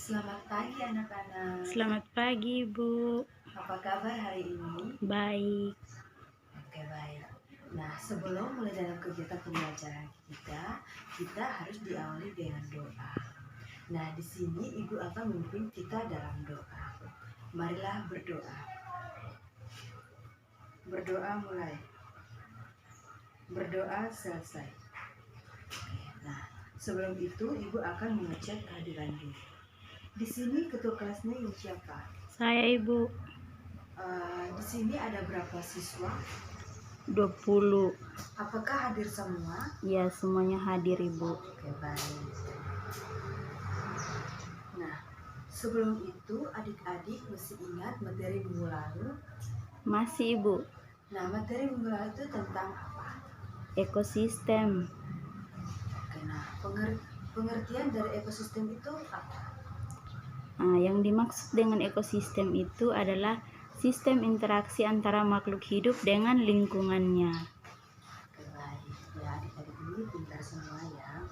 Selamat pagi anak-anak. Selamat pagi, Bu. Apa kabar hari ini? Baik. Oke, baik. Nah, sebelum mulai dalam kegiatan pembelajaran kita harus diawali dengan doa. Nah, di sini Ibu akan memimpin kita dalam doa. Marilah berdoa. Berdoa mulai. Berdoa selesai. Nah, sebelum itu Ibu akan mengecek kehadiran diri. Di sini ketua kelasnya ini siapa? Saya, Ibu. Di sini ada berapa siswa? 20. Apakah hadir semua? Ya, semuanya hadir, Ibu. Oke, baik. Nah, sebelum itu adik-adik mesti ingat materi minggu lalu. Masih, Ibu. Nah, materi minggu lalu itu tentang apa? Ekosistem. Oke, nah pengertian dari ekosistem itu apa? Yang dimaksud dengan ekosistem itu adalah sistem interaksi antara makhluk hidup dengan lingkungannya. Oke, baik. Ya, adik-adik ini pintar semua ya.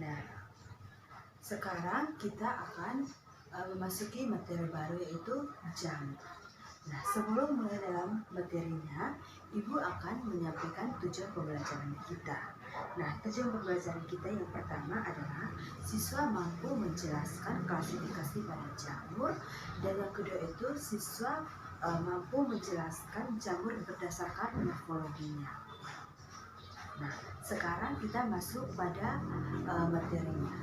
Nah, sekarang kita akan memasuki materi baru yaitu jamur. Nah, sebelum mulai dalam materinya, Ibu akan menyampaikan tujuan pembelajaran kita. Nah, tujuan pembelajaran kita yang pertama adalah siswa mampu menjelaskan klasifikasi pada jamur, dan yang kedua itu siswa mampu menjelaskan jamur berdasarkan morfologinya. Nah, sekarang kita masuk pada materinya.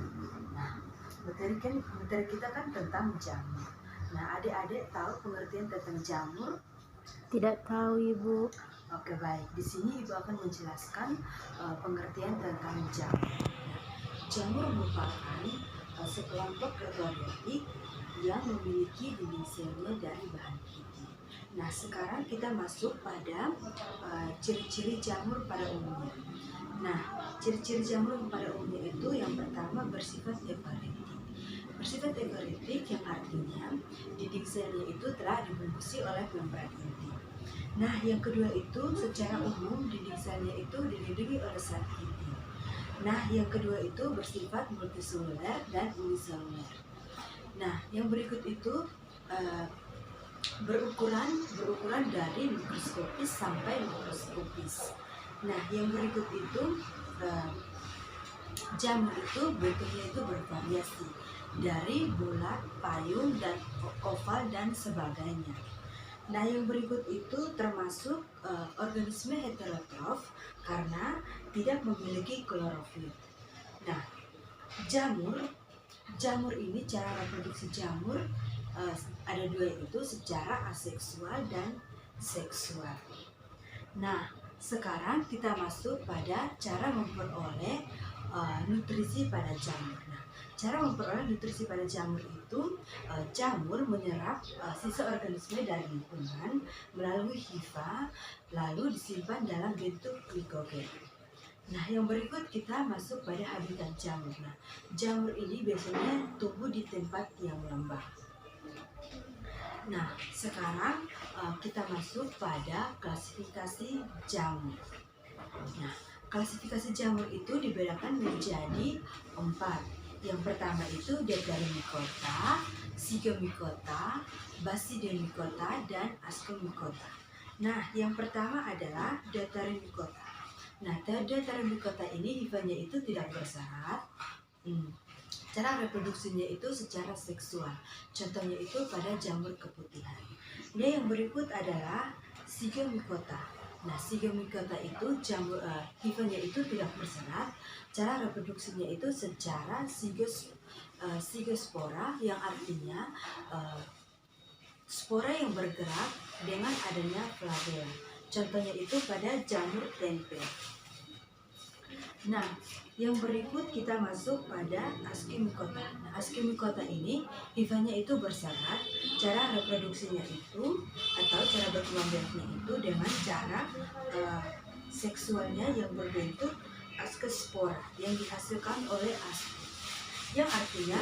Nah, materi kita kan tentang jamur. Nah, adik-adik tahu pengertian tentang jamur? Tidak tahu, Ibu. Oke, baik. Di sini Ibu akan menjelaskan pengertian tentang jamur. Jamur merupakan sekelompok prokaryotik yang memiliki dinding selnya dari bahan putih. Nah, sekarang kita masuk pada ciri-ciri jamur pada umumnya. Nah, ciri-ciri jamur pada umumnya itu yang pertama bersifat eukaryotik. Bersifat eukaryotik yang artinya dinding selnya itu telah dibungkusi oleh membran inti. Nah, yang kedua itu secara umum dinding selnya itu dilindungi oleh sel inti. Nah, yang kedua itu bersifat multiseluler dan uniseluler. Nah, yang berikut itu berukuran dari mikroskopis sampai mikroskopis. Nah, yang berikut itu jamur itu bentuknya itu bervariasi dari bulat, payung, dan oval dan sebagainya. Nah, yang berikut itu termasuk organisme heterotrof karena tidak memiliki klorofil. Nah, jamur ini cara reproduksi jamur ada dua, yaitu secara aseksual dan seksual. Nah, sekarang kita masuk pada cara memperoleh nutrisi pada jamur. Nah, cara memperoleh nutrisi pada jamur itu jamur menyerap sisa organisme dari lingkungan melalui hifa, lalu disimpan dalam bentuk glikogen. Nah, yang berikut kita masuk pada habitat jamur. Nah, jamur ini biasanya tumbuh di tempat yang lembab. Nah, sekarang kita masuk pada klasifikasi jamur. Nah, klasifikasi jamur itu dibedakan menjadi 4. Yang pertama itu Deuteromycota, Zygomycota, Basidiomycota, dan Ascomycota. Nah, yang pertama adalah Deuteromycota. Nah, Deuteromycota ini hifanya itu tidak bersyarat. Cara reproduksinya itu secara seksual. Contohnya itu pada jamur keputihan. Nah, yang berikut adalah Zygomycota. Nah, Zygomycota itu jamur hifanya itu tidak berserat. Cara reproduksinya itu secara zygospora, yang artinya spora yang bergerak dengan adanya flagella. Contohnya itu pada jamur tempe. Nah, yang berikut kita masuk pada Ascomycota. Nah, Ascomycota ini hifanya itu bersyarat. Cara reproduksinya itu atau cara berkembang biaknya itu dengan cara seksualnya yang berbentuk ascospora yang dihasilkan oleh asco, yang artinya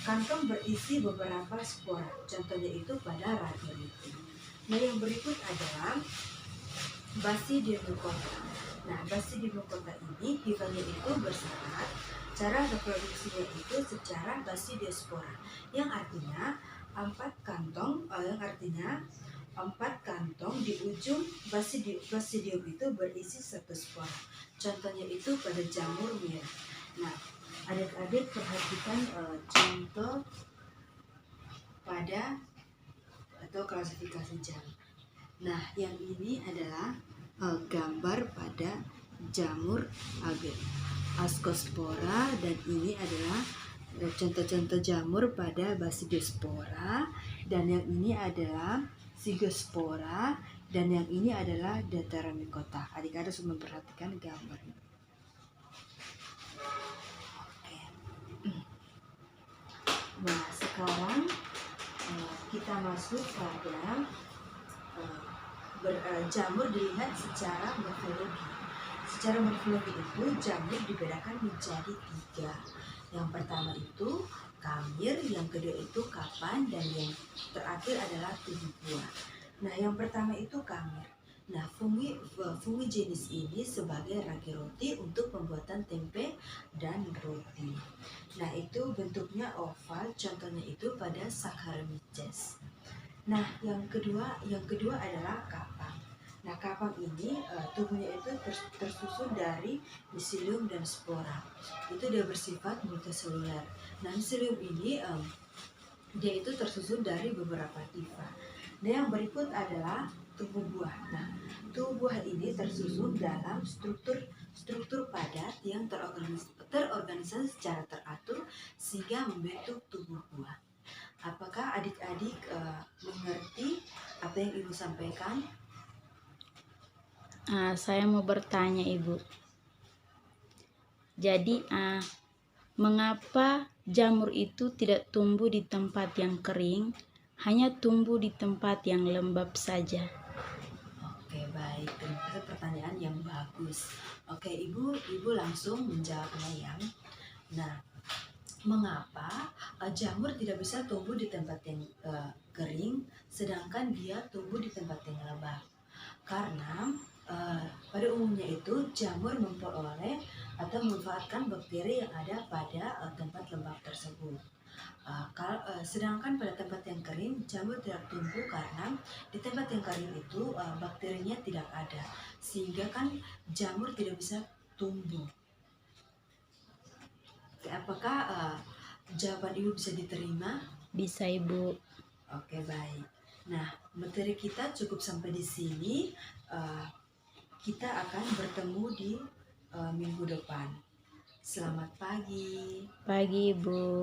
kantong berisi beberapa spora. Contohnya itu pada Radiolithum. Nah, yang berikut adalah Basidiomycota. Nah, Basidium kota ini hifanya itu bersyarat cara reproduksinya itu secara basidiospora, yang artinya empat kantong di ujung basidium itu berisi satu spora. Contohnya itu pada jamur merah. Nah, adik-adik perhatikan contoh pada atau klasifikasi jamur. Nah, yang ini adalah gambar pada jamur Ascospora, dan ini adalah contoh-contoh jamur pada Basidiospora, dan yang ini adalah Zygospora, dan yang ini adalah Deuteramycota. Adik-adik harus memperhatikan gambar ini. Oke. Nah, sekarang kita masuk pada jamur dilihat secara morfologi. Secara morfologi itu jamur dibedakan menjadi 3. Yang pertama itu kamir, yang kedua itu kapan, dan yang terakhir adalah tubuh buah. Nah, yang pertama itu kamir. Nah, fungi jenis ini sebagai ragi roti untuk pembuatan tempe dan roti. Nah, itu bentuknya oval, contohnya itu pada Saccharomyces. Nah, yang kedua adalah kapang. Nah, kapang ini tubuhnya itu tersusun dari miselium dan spora. Itu dia bersifat multiseluler. Nah, miselium ini dia itu tersusun dari beberapa hifa. Nah, yang berikut adalah tubuh buah. Nah, tubuh buah ini tersusun dalam struktur padat yang terorganisasi secara teratur sehingga membentuk tubuh buah. Apakah adik-adik mengerti apa yang Ibu sampaikan? Saya mau bertanya, Ibu. Jadi, mengapa jamur itu tidak tumbuh di tempat yang kering, hanya tumbuh di tempat yang lembab saja? Oke, baik. Terima kasih, pertanyaan yang bagus. Oke, Ibu langsung menjawabnya ya. Nah, mengapa jamur tidak bisa tumbuh di tempat yang kering, sedangkan dia tumbuh di tempat yang lembab? Karena pada umumnya itu jamur memperoleh atau memanfaatkan bakteri yang ada pada tempat lembab tersebut. Sedangkan pada tempat yang kering jamur tidak tumbuh karena di tempat yang kering itu bakterinya tidak ada, sehingga kan jamur tidak bisa tumbuh. Apakah jawaban Ibu bisa diterima? Bisa, Ibu. Oke, baik. Nah, materi kita cukup sampai di sini. Kita akan bertemu di minggu depan. Selamat pagi. Pagi, Ibu.